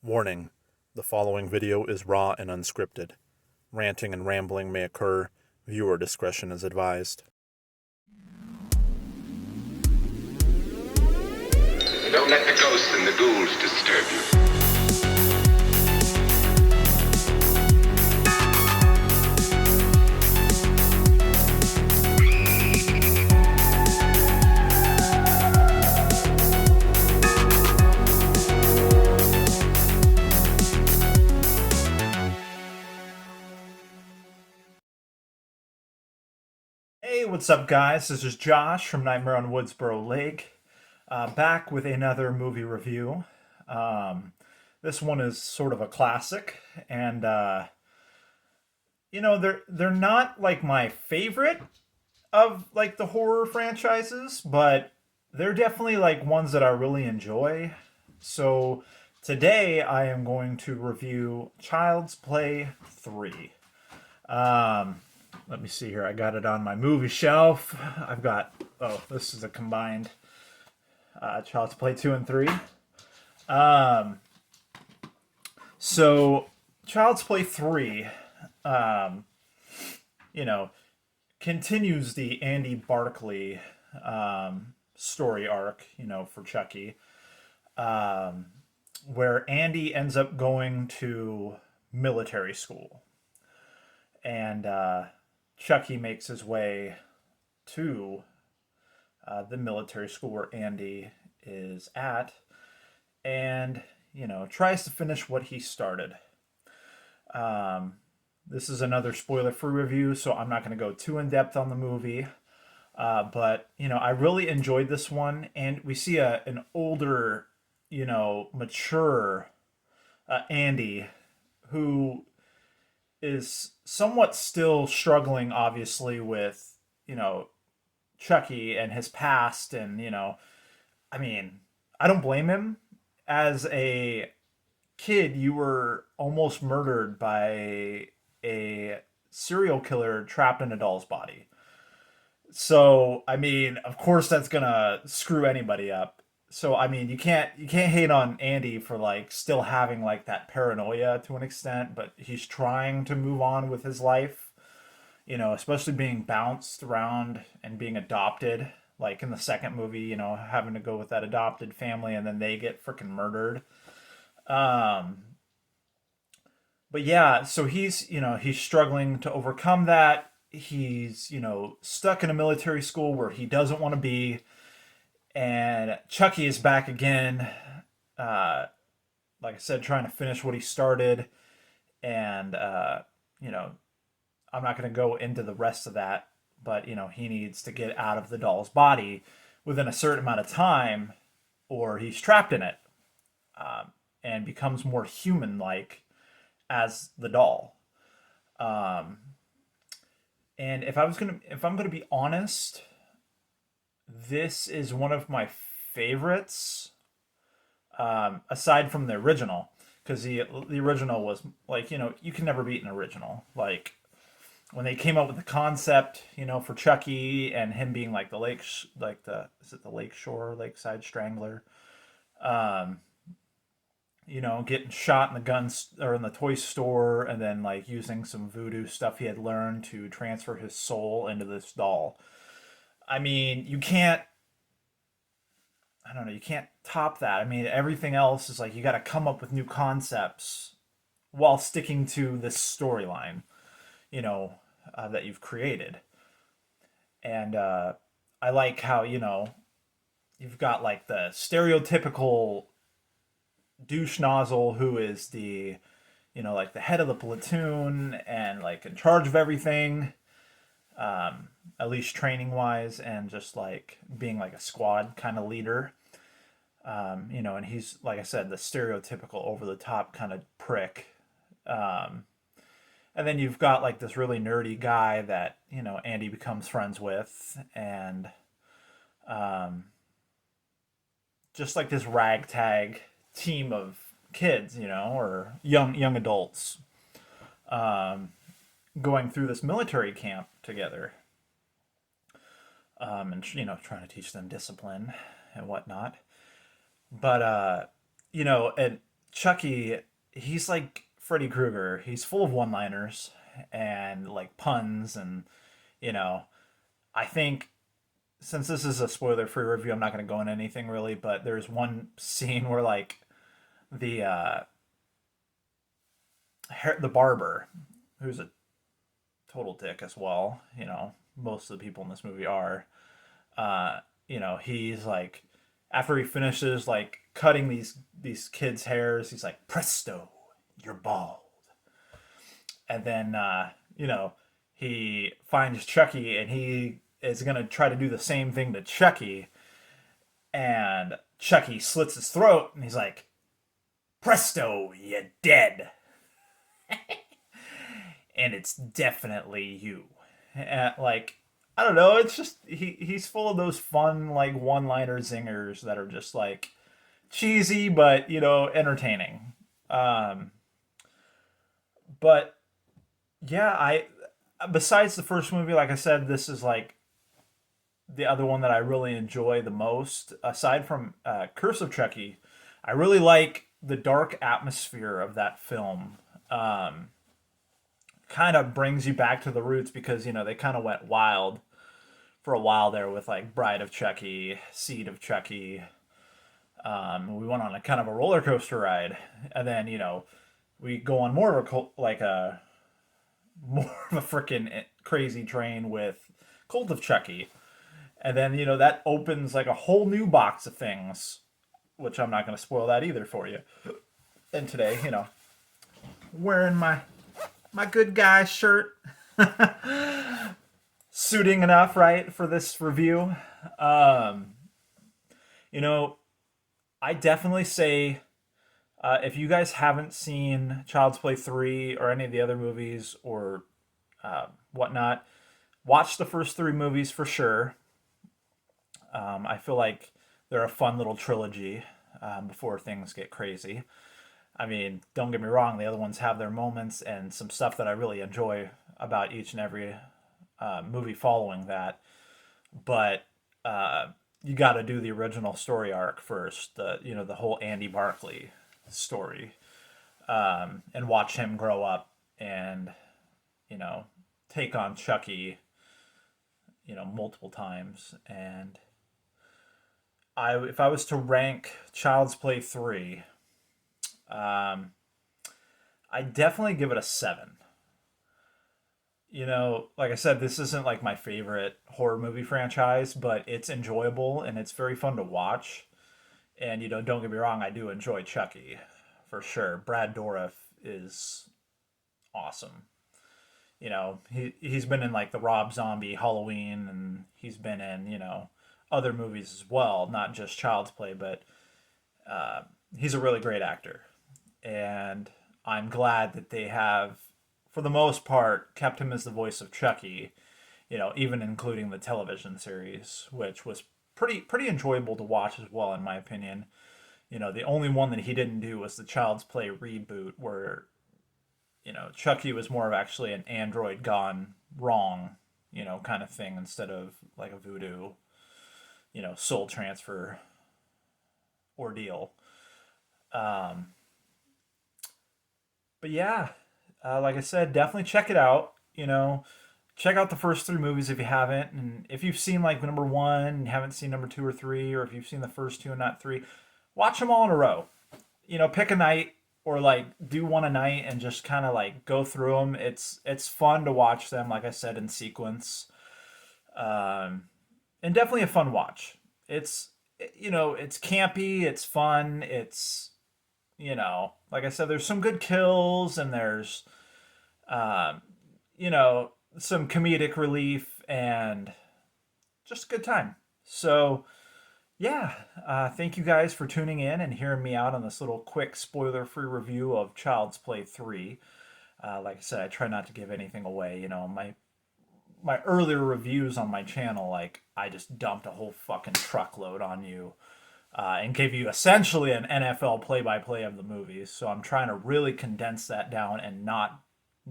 Warning: the following video is raw and unscripted. Ranting and rambling may occur. Viewer discretion is advised. Don't let the ghosts and the ghouls disturb you. Hey, what's up, guys? This is Josh from Nightmare on Woodsboro Lake, back with another movie review. Um, this one is sort of a classic, and they're not like my favorite of like the horror franchises, but they're definitely like ones that I really enjoy. So today I am going to review Child's Play 3. Um, Let me see here. I got it on my movie shelf. This is a combined Child's Play 2 and 3. Um, so, Child's Play 3, um, you know, continues the Andy Barkley story arc, for Chucky, um, where Andy ends up going to military school. And Chucky makes his way to the military school where Andy is at and, tries to finish what he started. This is another spoiler free review, so I'm not going to go too in depth on the movie. But, I really enjoyed this one. And we see an older, mature Andy who is somewhat still struggling, obviously, with, Chucky and his past. And, I mean, I don't blame him. As a kid, you were almost murdered by a serial killer trapped in a doll's body. So, I mean, of course that's gonna screw anybody up. So, I mean, you can't hate on Andy for like still having like that paranoia to an extent, but he's trying to move on with his life, especially being bounced around and being adopted. Like in the second movie, having to go with that adopted family and then they get freaking murdered. Um, but yeah, so he's struggling to overcome that. He's, stuck in a military school where he doesn't want to be. And Chucky is back again. Uh, like I said, trying to finish what he started. And, you know, I'm not going to go into the rest of that, but, he needs to get out of the doll's body within a certain amount of time or he's trapped in it, and becomes more human like as the doll. Um, and if I'm gonna be honest, this is one of my favorites, aside from the original, because the original was like, you can never beat an original. Like when they came up with the concept, for Chucky and him being like the lake, like the is it the Lakeshore Lakeside Strangler, um, getting shot in the guns or in the toy store, and then like using some voodoo stuff he had learned to transfer his soul into this doll. I mean, I don't know, you can't top that. I mean, everything else is like you got to come up with new concepts while sticking to this storyline, that you've created. And I like how, you've got like the stereotypical douche nozzle who is the, like the head of the platoon and like in charge of everything, at least training wise, and just like being like a squad kind of leader. And he's, like I said, the stereotypical over the top kind of prick. Um, and then you've got like this really nerdy guy that, Andy becomes friends with, and um, just like this ragtag team of kids, or young adults, um, going through this military camp together, and trying to teach them discipline and whatnot. But and Chucky, he's like Freddy Krueger. He's full of one-liners and like puns, and you know, I think since this is a spoiler-free review, I'm not going to go into anything really. But there's one scene where like the the barber, who's a total dick as well. Most of the people in this movie are. He's like, after he finishes like cutting these kids' hairs, he's like, "Presto, you're bald." And then he finds Chucky, and he is gonna try to do the same thing to Chucky, and Chucky slits his throat, and he's like, "Presto, you're dead." And it's definitely you. And, like, I don't know, it's just he's full of those fun like one-liner zingers that are just like cheesy but entertaining. Um, but yeah, I besides the first movie, like I said, this is like the other one that I really enjoy the most. Aside from Curse of Chucky, I really like the dark atmosphere of that film. Kind of brings you back to the roots because they kind of went wild for a while there with like Bride of Chucky, Seed of Chucky. We went on a kind of a roller coaster ride, and then we go on more of a more of a freaking crazy train with Cult of Chucky, and then that opens like a whole new box of things, which I'm not going to spoil that either for you. And today, wearing my good guy shirt, suiting enough, right, for this review. Um, you know, I definitely say if you guys haven't seen Child's Play 3 or any of the other movies or whatnot, watch the first three movies for sure. I feel like they're a fun little trilogy before things get crazy. I mean, don't get me wrong, the other ones have their moments and some stuff that I really enjoy about each and every movie following that. But you got to do the original story arc first, the whole Andy Barclay story, and watch him grow up and you know take on Chucky, multiple times. And if I was to rank Child's Play 3, um, I definitely give it a 7. Like I said, this isn't like my favorite horror movie franchise, but it's enjoyable and it's very fun to watch. And don't get me wrong, I do enjoy Chucky for sure. Brad Dourif is awesome. He's been in like the Rob Zombie Halloween, and he's been in other movies as well, not just Child's Play, but he's a really great actor. And I'm glad that they have, for the most part, kept him as the voice of Chucky. Even including the television series, which was pretty enjoyable to watch as well, in my opinion. The only one that he didn't do was the Child's Play reboot, where Chucky was more of actually an android gone wrong, kind of thing, instead of like a voodoo, soul transfer ordeal. Um, but yeah, like I said, definitely check it out. Check out the first three movies if you haven't, and if you've seen like number one and haven't seen number two or three, or if you've seen the first two and not three, watch them all in a row. Pick a night or like do one a night and just kind of like go through them. It's fun to watch them, like I said, in sequence, and definitely a fun watch. It's campy, it's fun, it's like I said, there's some good kills, and there's um, you know some comedic relief, and just a good time. So yeah, thank you guys for tuning in and hearing me out on this little quick spoiler-free review of Child's Play 3. Like I said, I try not to give anything away. My earlier reviews on my channel, like I just dumped a whole fucking truckload on you, and gave you essentially an NFL play-by-play of the movies. So I'm trying to really condense that down and not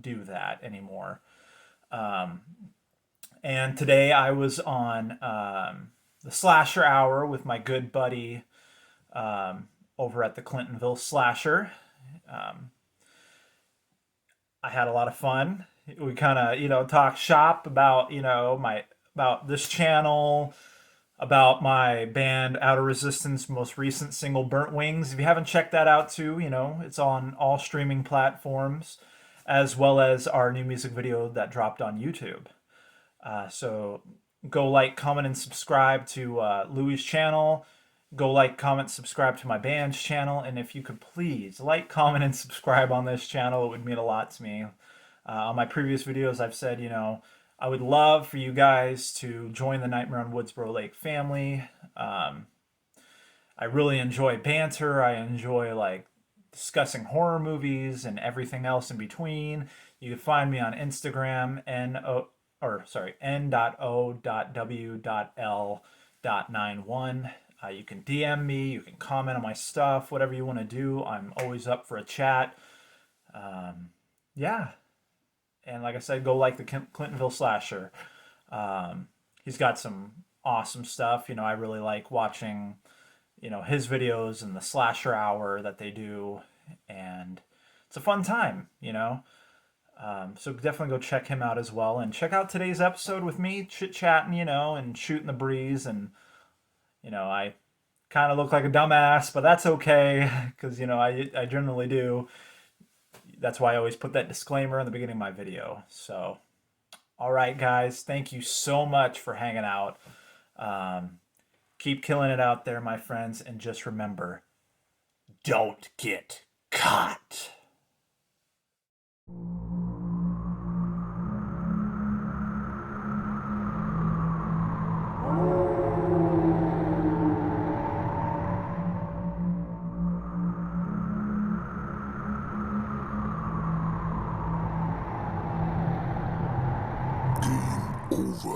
do that anymore. Um, and today I was on the Slasher Hour with my good buddy over at the Clintonville Slasher. Um, I had a lot of fun. We kind of, talk shop about, about this channel, about my band Outer Resistance most recent single Burnt Wings. If you haven't checked that out too, it's on all streaming platforms, as well as our new music video that dropped on YouTube. So go like, comment, and subscribe to Louie's channel. Go like, comment, subscribe to my band's channel. And if you could please like, comment, and subscribe on this channel, it would mean a lot to me. On my previous videos, I've said, I would love for you guys to join the Nightmare on Woodsboro Lake family. I really enjoy banter. I enjoy like discussing horror movies and everything else in between. You can find me on Instagram, n.o.w.l.91. You can DM me. You can comment on my stuff. Whatever you want to do, I'm always up for a chat. Yeah. And like I said, go like the Clintonville Slasher. He's got some awesome stuff. I really like watching, his videos and the Slasher Hour that they do. And it's a fun time, So definitely go check him out as well. And check out today's episode with me chit-chatting, and shooting the breeze. And, I kind of look like a dumbass, but that's okay because, I generally do. That's why I always put that disclaimer in the beginning of my video. So, all right, guys, thank you so much for hanging out. Keep killing it out there, my friends, and just remember, don't get caught. Over.